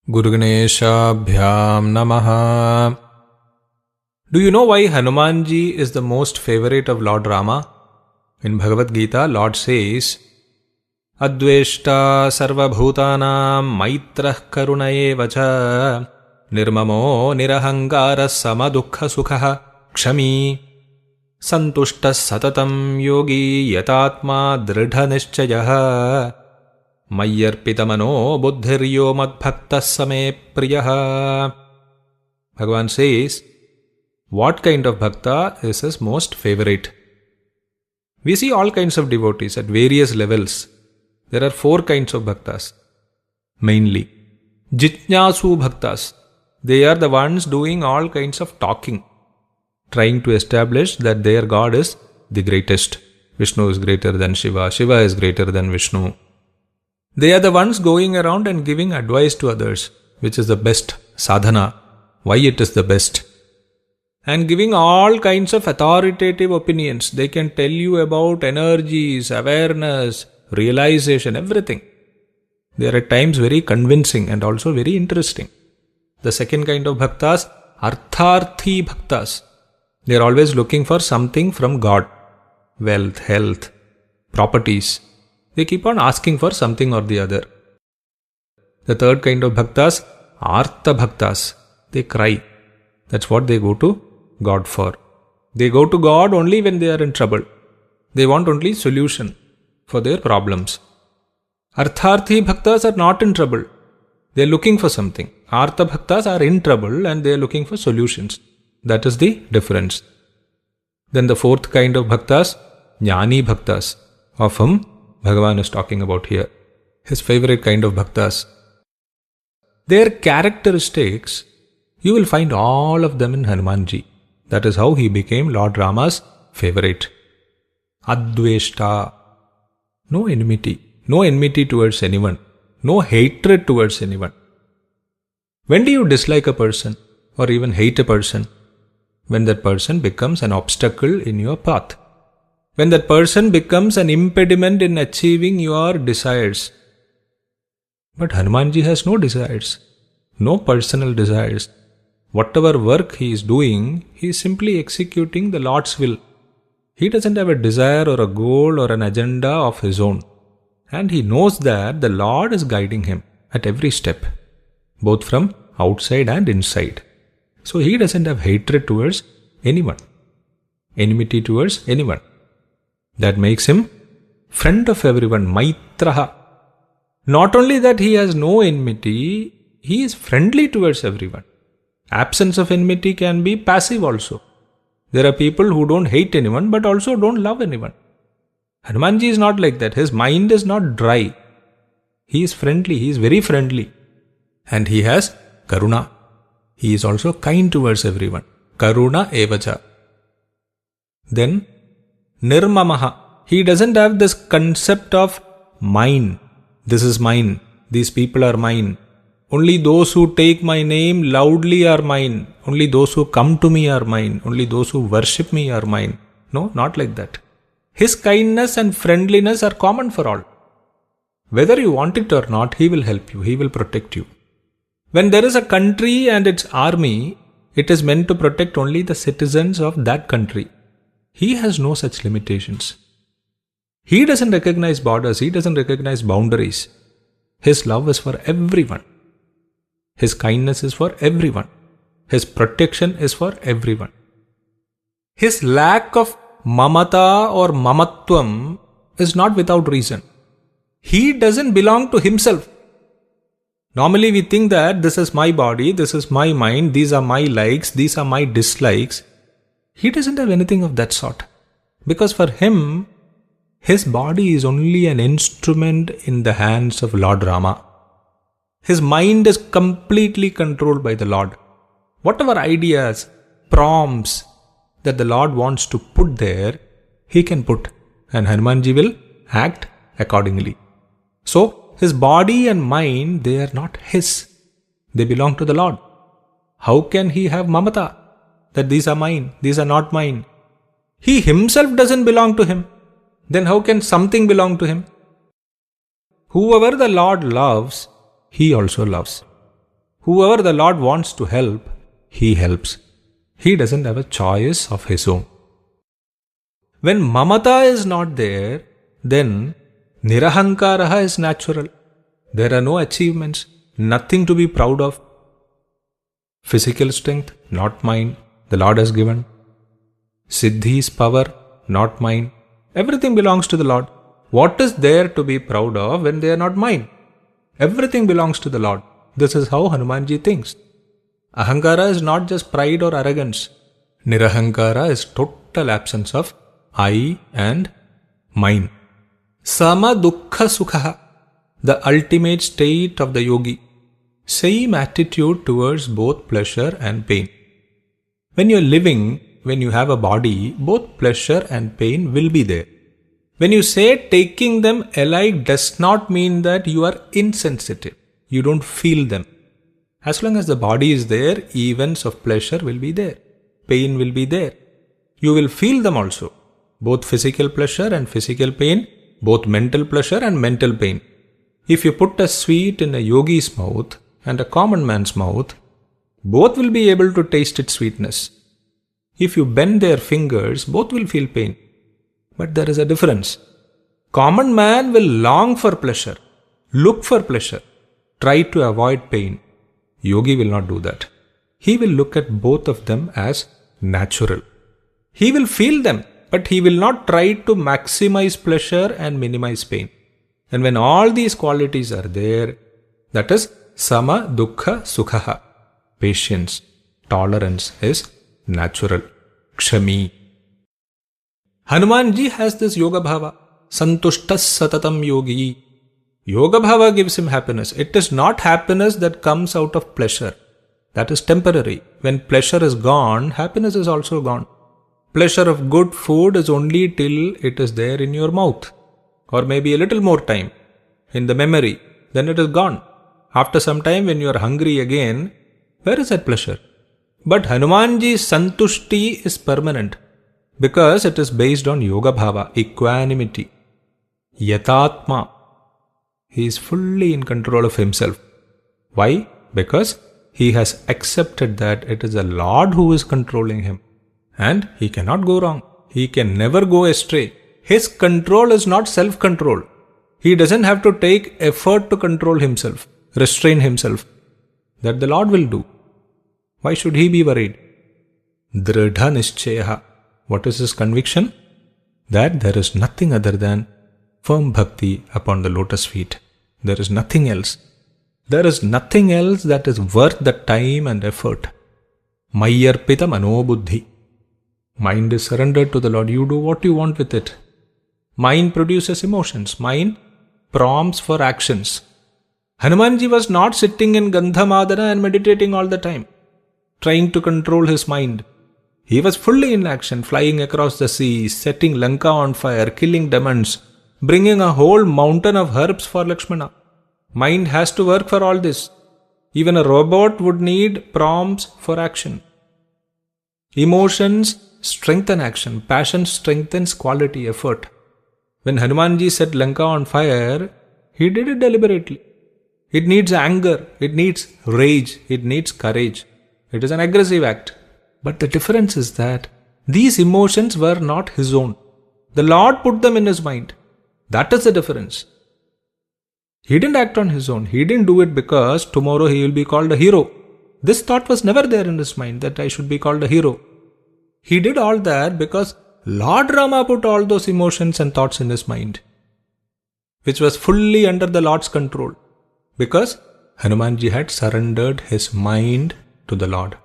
Guruganeshabhyam Namaha. Do you know why Hanumanji is the most favorite of Lord Rama? In Bhagavad Gita, Lord says, Adveshta sarvabhutanam maitrah karunaye vacha nirmamo nirahangara samadukha sukha kshami santushtas satatam yogi yatatma dridha nischayah Mayyarpitamano buddhiryo madbhaktas same priyaha. Bhagavan says, what kind of bhakta is his most favorite? We see all kinds of devotees at various levels. There are 4 kinds of bhaktas. Mainly, Jitnyasu bhaktas. They are the ones doing all kinds of talking, trying to establish that their God is the greatest. Vishnu is greater than Shiva. Shiva is greater than Vishnu. They are the ones going around and giving advice to others, which is the best sadhana, why it is the best. And giving all kinds of authoritative opinions. They can tell you about energies, awareness, realization, everything. They are at times very convincing and also very interesting. The second kind of bhaktas, artharthi bhaktas. They are always looking for something from God. Wealth, health, properties. They keep on asking for something or the other. The third kind of bhaktas, artha bhaktas. They cry. That's what they go to God for. They go to God only when they are in trouble. They want only solution for their problems. Artharthi bhaktas are not in trouble. They are looking for something. Artha bhaktas are in trouble and they are looking for solutions. That is the difference. Then the fourth kind of bhaktas, jnani bhaktas, of whom Bhagavan is talking about here. His favorite kind of bhaktas. Their characteristics, you will find all of them in Hanumanji. That is how he became Lord Rama's favorite. Adveshta. No enmity. No enmity towards anyone. No hatred towards anyone. When do you dislike a person or even hate a person? When that person becomes an obstacle in your path. When that person becomes an impediment in achieving your desires. But Hanumanji has no desires. No personal desires. Whatever work he is doing, he is simply executing the Lord's will. He doesn't have a desire or a goal or an agenda of his own. And he knows that the Lord is guiding him at every step, both from outside and inside. So he doesn't have hatred towards anyone, enmity towards anyone. That makes him friend of everyone, Maitraha. Not only that he has no enmity, he is friendly towards everyone. Absence of enmity can be passive also. There are people who don't hate anyone but also don't love anyone. Hanumanji is not like that. His mind is not dry. He is friendly. He is very friendly. And he has karuna. He is also kind towards everyone. Karuna evacha. Then, nirmamaha. He doesn't have this concept of mine. This is mine. These people are mine. Only those who take my name loudly are mine. Only those who come to me are mine. Only those who worship me are mine. No, not like that. His kindness and friendliness are common for all. Whether you want it or not, he will help you. He will protect you. When there is a country and its army, it is meant to protect only the citizens of that country. He has no such limitations. He doesn't recognize borders. He doesn't recognize boundaries. His love is for everyone. His kindness is for everyone. His protection is for everyone. His lack of mamata or mamatvam is not without reason. He doesn't belong to himself. Normally we think that this is my body, this is my mind, these are my likes, these are my dislikes. He doesn't have anything of that sort. Because for him, his body is only an instrument in the hands of Lord Rama. His mind is completely controlled by the Lord. Whatever ideas, prompts that the Lord wants to put there, he can put. And Hanumanji will act accordingly. So, his body and mind, they are not his. They belong to the Lord. How can he have mamata? That these are mine, these are not mine. He himself doesn't belong to him. Then how can something belong to him? Whoever the Lord loves, he also loves. Whoever the Lord wants to help, He helps. He doesn't have a choice of His own. When mamata is not there, then nirahankaraha is natural. There are no achievements, nothing to be proud of. Physical strength, not mine, the Lord has given. Siddhi's power, not mine. Everything belongs to the Lord. What is there to be proud of when they are not mine? Everything belongs to the Lord. This is how Hanumanji thinks. Ahankara is not just pride or arrogance. Nirahankara is total absence of I and mine. Sama dukkha sukha, the ultimate state of the yogi. Same attitude towards both pleasure and pain. When you are living, when you have a body, both pleasure and pain will be there. When you say taking them alike does not mean that you are insensitive. You don't feel them. As long as the body is there, events of pleasure will be there. Pain will be there. You will feel them also. Both physical pleasure and physical pain, both mental pleasure and mental pain. If you put a sweet in a yogi's mouth and a common man's mouth, both will be able to taste its sweetness. If you bend their fingers, both will feel pain. But there is a difference. Common man will long for pleasure, look for pleasure, try to avoid pain. Yogi will not do that. He will look at both of them as natural. He will feel them, but he will not try to maximize pleasure and minimize pain. And when all these qualities are there, that is sama dukkha sukha. Patience, tolerance is natural. Kshami. Hanumanji has this yoga bhava. Santushtas satatam yogi. Yoga bhava gives him happiness. It is not happiness that comes out of pleasure. That is temporary. When pleasure is gone, happiness is also gone. Pleasure of good food is only till it is there in your mouth. Or maybe a little more time. In the memory. Then it is gone. After some time when you are hungry again, where is that pleasure? But Hanumanji's santushti is permanent. Because it is based on yoga bhava, equanimity. Yatatma. He is fully in control of himself. Why? Because he has accepted that it is the Lord who is controlling him. And he cannot go wrong. He can never go astray. His control is not self-control. He doesn't have to take effort to control himself, restrain himself. That the Lord will do. Why should he be worried? Dridha nishchayaha. What is his conviction? That there is nothing other than firm bhakti upon the lotus feet. There is nothing else. There is nothing else that is worth the time and effort. Mayyarpita manobuddhi. Mind is surrendered to the Lord. You do what you want with it. Mind produces emotions. Mind prompts for actions. Hanumanji was not sitting in Gandhamadana and meditating all the time, trying to control his mind. He was fully in action, flying across the sea, setting Lanka on fire, killing demons, bringing a whole mountain of herbs for Lakshmana. Mind has to work for all this. Even a robot would need prompts for action. Emotions strengthen action. Passion strengthens quality, effort. When Hanumanji set Lanka on fire, he did it deliberately. It needs anger, it needs rage, it needs courage. It is an aggressive act. But the difference is that these emotions were not his own. The Lord put them in his mind. That is the difference. He didn't act on his own. He didn't do it because tomorrow he will be called a hero. This thought was never there in his mind that I should be called a hero. He did all that because Lord Rama put all those emotions and thoughts in his mind, which was fully under the Lord's control. Because Hanumanji had surrendered his mind to the Lord.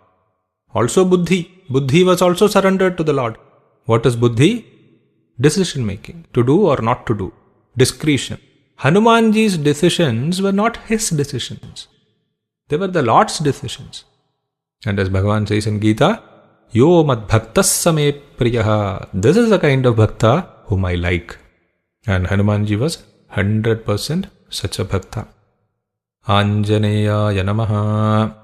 Also buddhi. Buddhi was also surrendered to the Lord. What is buddhi? Decision making. To do or not to do. Discretion. Hanumanji's decisions were not his decisions. They were the Lord's decisions. And as Bhagavan says in Gita, Yo mad bhaktas same priyaha. This is the kind of bhakta whom I like. And Hanumanji was 100% such a bhakta. Anjaneyaya Namaha.